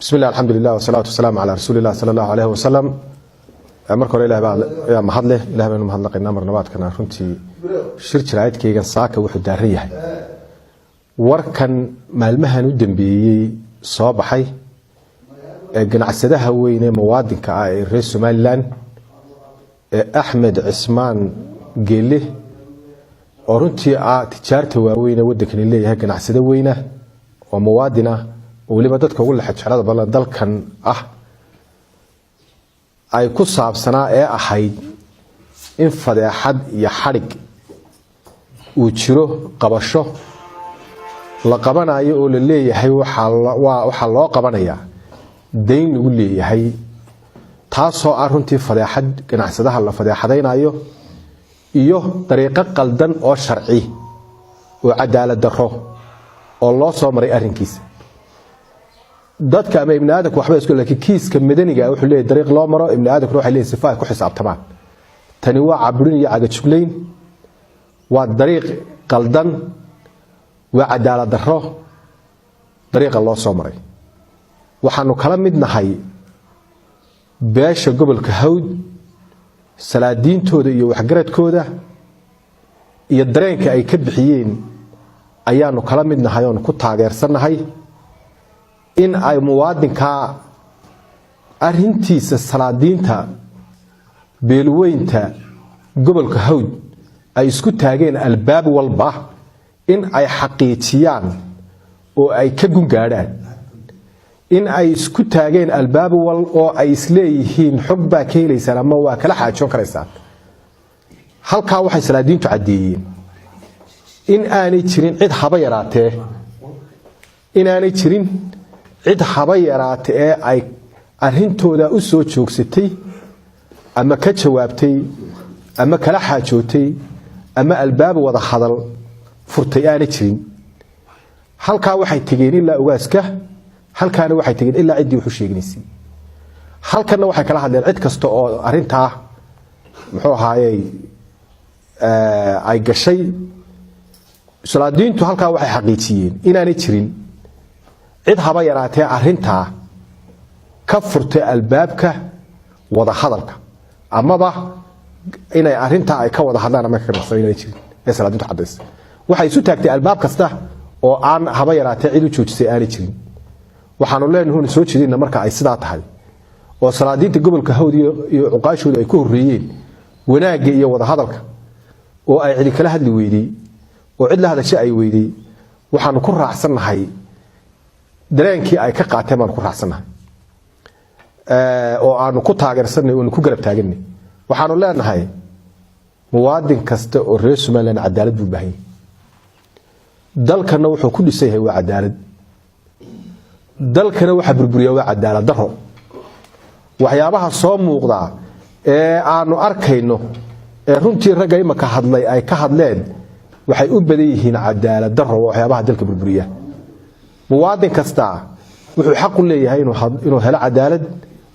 بسم الله الحمد لله والصلاة والسلام على رسول الله صلى الله عليه وسلم. marka hore ilaahay mahad leh ilaahay baan mahadnaqaynaa marnabaadkana runtii shir jiraayadkayga saaka wuxuu daaran yahay warkan maalmahan u dambeeyay soo baxay ee ganacsadaha weyn ee muwaadinka ah ee reer Somaliland ee Axmed Cismaan Geele oo runtii tijaarta waaweyn ee wadankan leeyahay ganacsada weyn oo muwaadin ah oo waliba dadka ugu laxajxarada badan dalkan ah ay ku saabsanaa ee ahayd in fadeexad iyo xarig uu jiro qabasho la qabanayo oo la leeyahay waxa loo qabanayaa deyn lagu leeyahay taasoo runtii fadeexad ganacsadaha la fadeexadaynayo iyo dariiqo qaldan oo sharci oo cadaalad darro oo loo soo maray arrinkiisa dadka ama ibn aadamku waxba isku laakiin kiiska madaniga wuxuu leeyahay dariiq loo maro ibn aadamku waxa leeyahay sifaay ku xisaabtamaan tani waa cabrin iyo cagajugleyn waa dariiq qaldan waa cadaalad darro dariiqa loo soo maray waxaanu kala mid nahay beesha gobolka Hawd salaadiintooda iyo waxgaradkooda iyo dareenka ay ka bixiyeen ayaanu kala mid nahay oo ku taageersanahay in ay muwaadinka arintiisa salaadiinta beelweynta gobolka Hawd ay isku taageen albaab walba in ay xaqiijiyaan oo ay ka gungaadhaan in ay isku taageen albaab wal oo ay isleeyihiin xog baa ka helaysan ama waa kala xaajoon karaysaan halka waxay salaadiintu cadeeyeen in aanay jirin cid haba yaraatee inaanay jirin cid haba yaraatee ee ay arintooda u soo joogsatay ama ka jawaabtay ama kala xaajootay ama albaab wada hadal furtay aanay jirin halka waxay tageen ilaa ugaaska halkaana waxay tageen ilaa cidii wuxuu sheegnaysay halkana waxay kala hadleen cid kasta oo arinta muxuu ahaayay ay gashay salaadiintu halka waxay xaqiijiyeen inaanay jirin cid haba yaraatee arinta ka furtay albaabka wada hadalka amaba inay arinta ay ka wada hadlaan ama ka qarsoonay jirin ee salaadiintu cadeys waxay isu taagtay albaab kasta oo aan haba yaraatee cid u joojisay aanay jirin waxaanu leenahay soo jeedina marka ay sidaa tahay oo salaadiinta gobolka Hawd iyo uqaashooda ay ku horeeyeen wanaaga iyo wada hadalka oo ay cid kala hadli weydii oo cid la hadashay ay weydii waxaanu ku raacsanahay dareenkii ay ka qaateen baan ku raacsanahay oo aanu ku taageersanay oo ku garab taaganay waxaanu leenahay muwaadin kasta oo reer Somaliland cadaalad buu baahan dalkana wuxuu ku dhisay waa cadaalad dalkana waxa burburiya waa cadaalad darro waxyaabaha soo muuqda ee aanu arkayno ee runtii ragga imaka hadlay ay ka hadleen waxay u badan yihiin cadaalad darro waxyaabaha dalka burburiya muwaadin kasta wuxuu xaq u leeyahay inuu helo cadaalad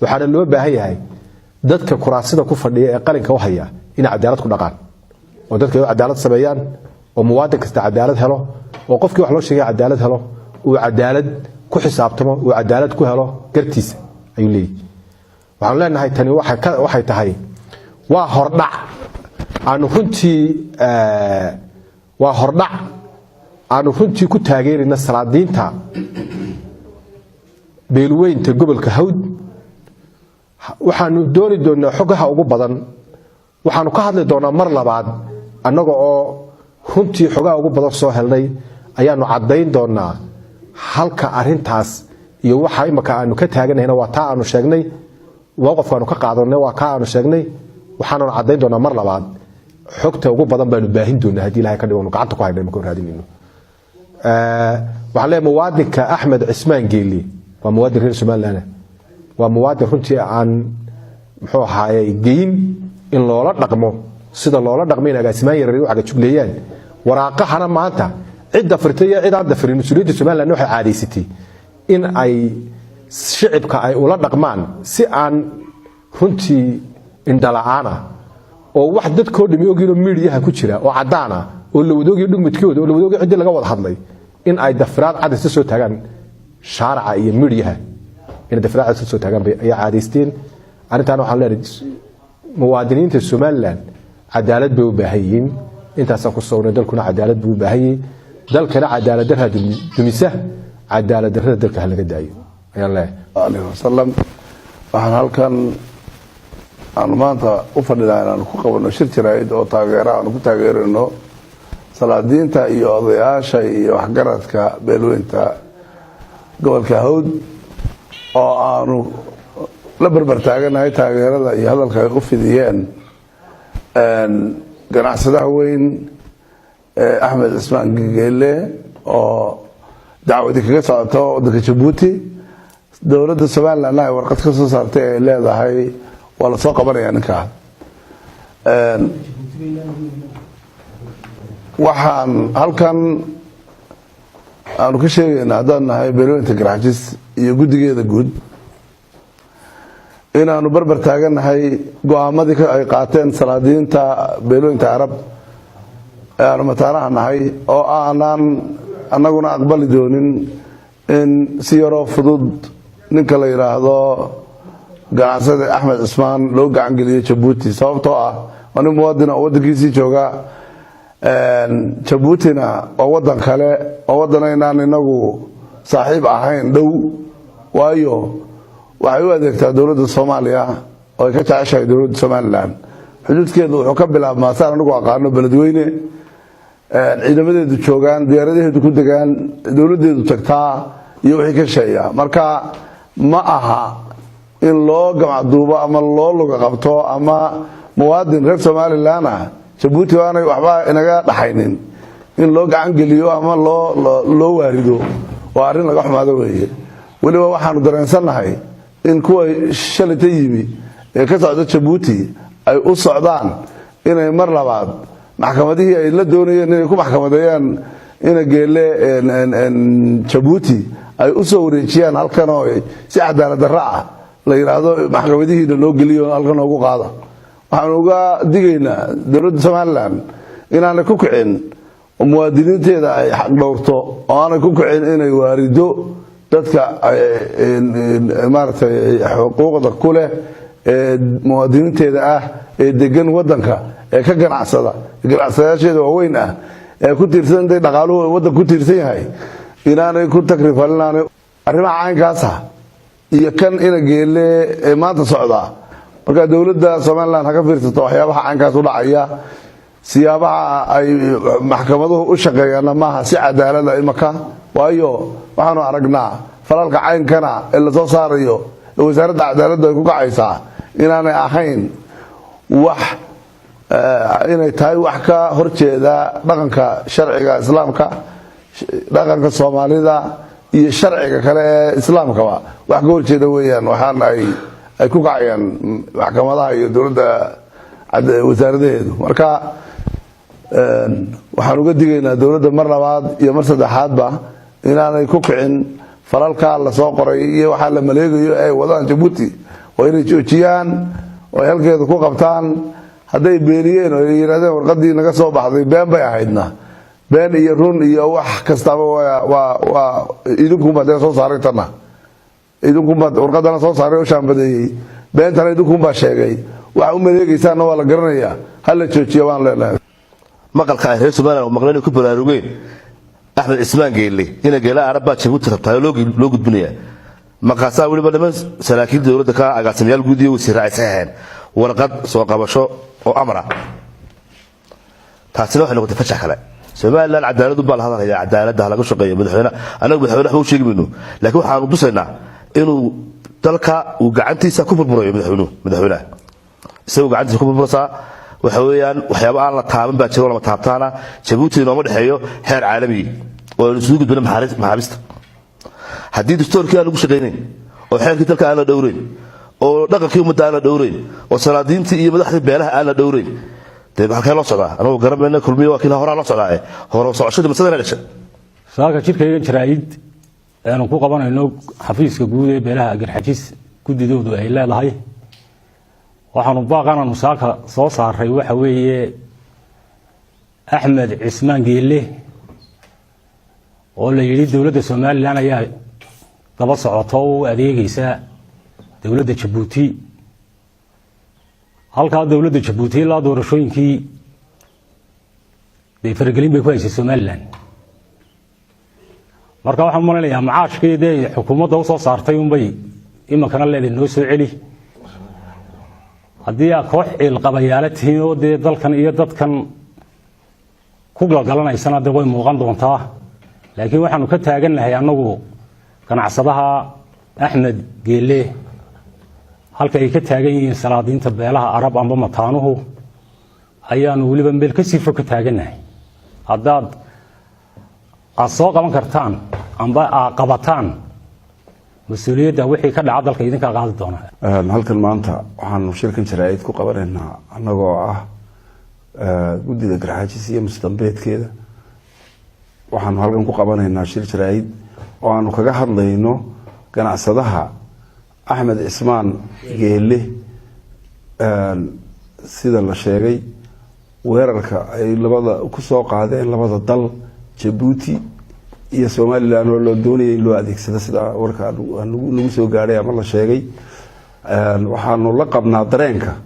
waxaana loo baahan yahay dadka kuraasida ku fadhiya ee qalinka u haya in cadaalad ku dhaqaan oo dadka ay cadaalad sameeyaan oo muwaadin kasta cadaalad helo oo qofkii wax loo sheegay cadaalad helo oo cadaalad ku xisaabtamo oo cadaalad ku helo gartiisa ayuu leeyahay waxaan leenahay tani waxay tahay waa hordhac aanu runtii ku taageerina salaadiinta beelweynta gobolka Hawd waxaanu dooni doonaa xogaha ugu badan waxaanu ka hadli doonaa mar labaad annaga oo runtii xogaha ugu badan soo helnay ayaanu cadeyn doonaa halka arintaas iyo waxa imaka aanu ka taaganayna waa taa aanu sheegnay waqafkaanu ka qaadanay waa ka aanu sheegnay waxaanu cadeyn doonaa mar labaad xogta ugu badan baanu baahin doonaa hadii Ilaahay ka dhigo gacanta ku haynay marka raadinayno waxaan leeyahay muwaadinka Axmed Cismaan Geele waa muwaadin reer Somaliland waa muwaadin runtii aan muxuu ahaayay geyn in loola dhaqmo sida loola dhaqmay agaasimaan yaryar waxa jugleeyaan waraaqahana maanta cid fartay cid aan dafarin mas'uuliyadda Somaliland waxay caadaysatay in ay shicibka ay ula dhaqmaan si aan runtii indhala'aana oo wax dadkoo dhimi ogino meediyaha ku jira oo cadaana oo la wadoogiyo dhugmidkooda oo la wadoogiyo cid laga wada hadlay in ay dafraad cad soo taagan shaaraca iyo meediyaha in difaaca soo taagan ay caadiysteen arintan waxaan leeyahay muwaadiniinta Soomaaliland cadaalad bay u baahan intaas ku soo dalkuna cadaalad buu u baahan dalkana cadaalad darrada dumisa cadaalad darrada dalka laga daayo ayaan leeyahay sallam waxaan halkan aan maanta u fadhinaa inaan ku qabano shir jiraayid oo taageero aan ku taageerino salaadiinta iyo odayaasha iyo waxgaradka beelweynta gobolka Hawd oo aanu la barbar taaganahay taageerada iyo hadalka ay u fidiyeen ganacsadaha weyn Axmed Cismaan Geele oo dacwadi kaga socoto waddanka Djibouti dowladda Soomaaliland ay warqad ka soo saartay ay leedahay wala soo qabanaya ninka waxaan halkan aanu ka sheegaynaa haddaan nahay beelweynta Garxajis iyo guddigeeda guud inaanu barbar taaganahay go'aamadii ay qaateen salaadiinta beelweynta Arab aanu mataanaha nahay oo aanan annaguna aqbali doonin in si yaroo fudud ninka la yiraahdo ganacsade Axmed Cismaan loo gacan geliyo Djibouti sababtoo ah anu muwaadin oo waddankiisii jooga Djiboutina oo waddan kale oo waddanaynan inagu saaxiib ahayn dhow waayo waxay u adeegtaa dowladda Soomaaliya oo ay ka jeceshahay dowladda Soomaaliland xuduudkeedu wuxuu ka bilaabmaa saan anigu aqaano beledweyne ciidamadeedu joogaan diyaaradaheedu ku degaan dowladeedu tagtaa iyo wixii ka sheeya marka ma aha in loo gamacduubo ama loo luga qabto ama muwaadin reer Soomaaliland Djibouti waanay waxba inaga dhaxaynin in loo gacan geliyo ama loo waarido waa arrin laga xumaado weeye waliba waxaanu dareensanahay in kuwa shalata yimi ee ka socda Djibouti ay u socdaan inay mar labaad maxkamadihii ay la doonayeen inay ku maxkamadeeyaan ina Geele Djibouti ay u soo wareejiyaan halkan oo si cadaalad darro ah la yiraahdo maxkamadihiina loo geliyo halkan ugu qaada waxaan uga digaynaa dowladda Soomaaliland inaanay ku kicin muwaadiniinteeda ay xaq dhowrto oo aanay ku kicin inay waarido dadka maartay xuquuqda ku leh muwaadiniinteeda ah ee degan waddanka ee ka ganacsadayaasheeda waaweyn ah ee ku tiirsan dhaqaaluhu waddanka ku tiirsan yahay inaanay ku takrifalinaanay arrimaha caynkaas ah iyo kan ina Geele ee maanta socda marka dowladda Soomaaliland ha ka fiirsato waxyaabaha caynkaas u dhacaya siyaabaha ay maxkamaduhu u shaqeeyaan maaha si cadaalad ah imaka waayo waxaanu aragnaa falalka caynkana ee la soo saarayo ee wasaaradda cadaaladda ay ku kacaysaa inaanay ahayn wax inay tahay wax ka horjeeda dhaqanka sharciga islaamka dhaqanka Soomaalida iyo sharciga kale ee islaamkaba wax ka horjeeda weeyaan waxaan ay ku kacayaan maxkamadaha iyo dowladda wasaaradaheedu marka waxaan uga digaynaa dowladda mar labaad iyo mar saddexaadba inaanay ku kicin falalka la soo qoray iyo waxa la maleegayo ay wadaan Djibouti oo inay joojiyaan oo halkeeda ku qabtaan haday beeniyeen oo yiraahdeen warqadii naga soo baxday been bay ahaydna been iyo run iyo wax kastaba waa idinku ma soo saaraytana idinku ma warqadana soo saaray oo shaambadeeyay beentana idinku ma sheegay waxa u maleegaysan waa la garanayaa hal la joojiyo waan leenahay maqalka ay reer Soomaaliya oo maqleen ku baraarugeen Axmed Cismaan Geele ina Geele Arab baa Djibouti rabtaa loo gudbinaya maqaasa waliba dhamaan saraakiil dowladda ka agaasimayaal guud iyo wasiir raacaysan warqad soo qabasho oo amra taasina waxa noqotay fajax kale Soomaaliland cadaaladu baa la hadalaya cadaaladda laga shaqeeyo madaxweynaha anagu madaxweynaha uu sheegayno laakiin waxaan u dusaynaa inuu dalka uu gacantiisa ku burburayo madaxweynaha isagoo gacantiisa ku burburasa waxa weeyaan waxyaabo aan la taaban baa jiro lama taabtaana Djibouti nooma dhaxeeyo heer caalami oo isugu gudbina maxaabista haddii dastuurkii aan lagu shaqeynay oo xeerkii dalka aan la dhowreyn oo dhaqankii ummadda aan la dhowreyn oo salaadiintii iyo madaxdii beelaha aan la dhowreyn dee halkee loo socdaa anagu garanayna kulmiye waa kii hore loo socdaa hore socoshada masadana dhashay saaka jirkayga jaraa'id aanu ku qabanayno xafiiska guud ee beelaha Garxajis gudidoodu ay leedahay waxaanu baaqana musaaka soo saaray waxa weeye Axmed Cismaan Geele oo la yiri dawladda Soomaaliland ayaa daba socoto oo adeegaysa dawladda Jabuuti halka dawladda Jabuuti la doorashooyinkii bay faragelin bay ku haysay Somaliland marka waxaan maleynayaa macaashkeeda xukuumadda u soo saartay bay imankana leedahay noo soo celi haddii koox qabayaalatihiin oo dalkan iyo dadkan ku galgalanaysana way muuqan doontaa laakiin waxaanu ka taaganahay anagu ganacsadaha Axmed Geele halka ay ka taagan yihiin salaadiinta beelaha Arab amba mataanuhu ayaanu waliba meel ka sii fog ka taaganahay haddaad soo qaban kartaan amba qabataan مسؤوليته وحي كذا عدل كيدين كقاعد دونا. هل كان مانتا عن شركة شرائط كقبرنا أنا جواه ودي ذكر حاجة مستنبت كده وحن هل كان كقبرنا شركة شرائط وأنا كجهر لينه كان عصدها أحمد عثمان جيله سيد الشيعي ويرك لبضة كسوق هذين لبضة ضل جيبوتي iyo Soomaaliland loo doonayay loo adeegsado sida warka lagu soo gaaray ama la sheegay waxaanu la qabnaa dareenka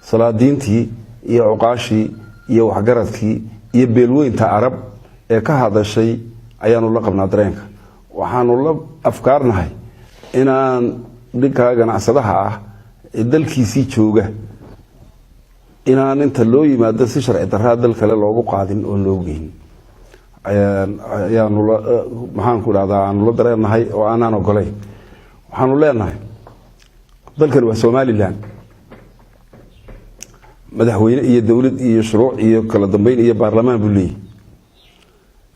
salaadiintii iyo uqaashii iyo waxgaradkii iyo beelweynta Arab ee ka hadashay ayaanu la qabnaa dareenka waxaanu la afkaarnahay inaan dhinka ganacsadaha ah ee dalkiisii jooga inaan inta loo yimaado si sharci darro dal kale loogu qaadin oo loo geyn ayaanu maxaan ku raahdaa aanu la dareenahay oo aanan ogolay waxaanu leenahay dalkan waa Somaliland madaxweyne iyo dawlad iyo shuruuc iyo kala dambeyn iyo baarlamaan buu leeyahay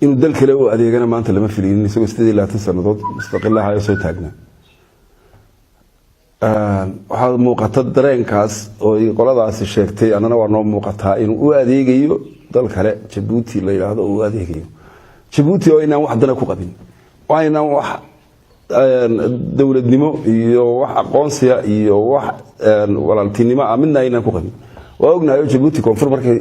inuu dal kale oo adeegana maanta lama filin isagoo 28 sanadood mustaqillah ay soo taagnaa waxa muuqata dareenkaas oo qoladaasi sheegtay anana waa noo muuqataa inuu u adeegayo dal kale Djibouti la yiraahdo uu adeegayo Djibouti oo inaan wax dana ku qabin waa inaan wax dawladnimo iyo wax aqoonsiga iyo wax walaaltinimo amina inaan ku qabin waa ognahay Djibouti koonfur markay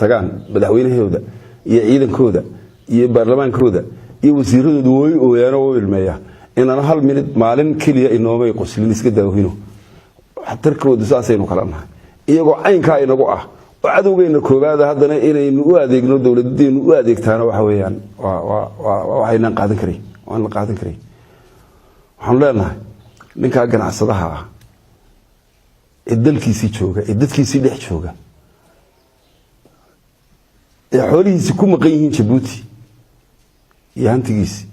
tagaan madaxweynahooda iyo ciidankooda iyo baarlamaankooda iyo wasiiradooda way ooyaan oo ilmeeya inaan hal minute maalin kaliya inoomay qoslin iska daawino xatarkooda saasaynu kala nahay iyagoo caynka inagu ah وعدوغينا كوغادا هادنا inaynu u adeegno dawladeenu u adeegtaana waxa weeyaan waxayna qaadan karay waan la qaadan karay waxaan leenahay ninka ganacsadaha ah ee dalkiisii jooga ee dadkiisii dhex jooga ee xoolihiisa ku maqan yihiin Djibouti iyo hantigiisa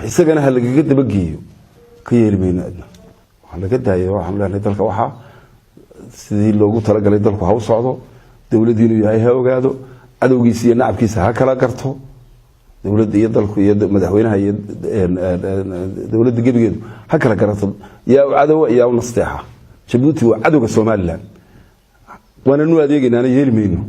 isagana hal laga dabageeyo ka yeelmayna waxaan laga daayo waxaan leenahay dalka waxa sidii loogu talagalay dalku ha u socdo dawladdiinu yahay ha ogaado adowgiisa iyo nacabkiisa ha kala garto dawladda iyo dalku iyo madaxweynaha iyo dawladda gebigeedu ha kala garato yaa cadow yaa nasteexa Djibouti waa cadowga Somaliland wana nu adeegnana yeelmayno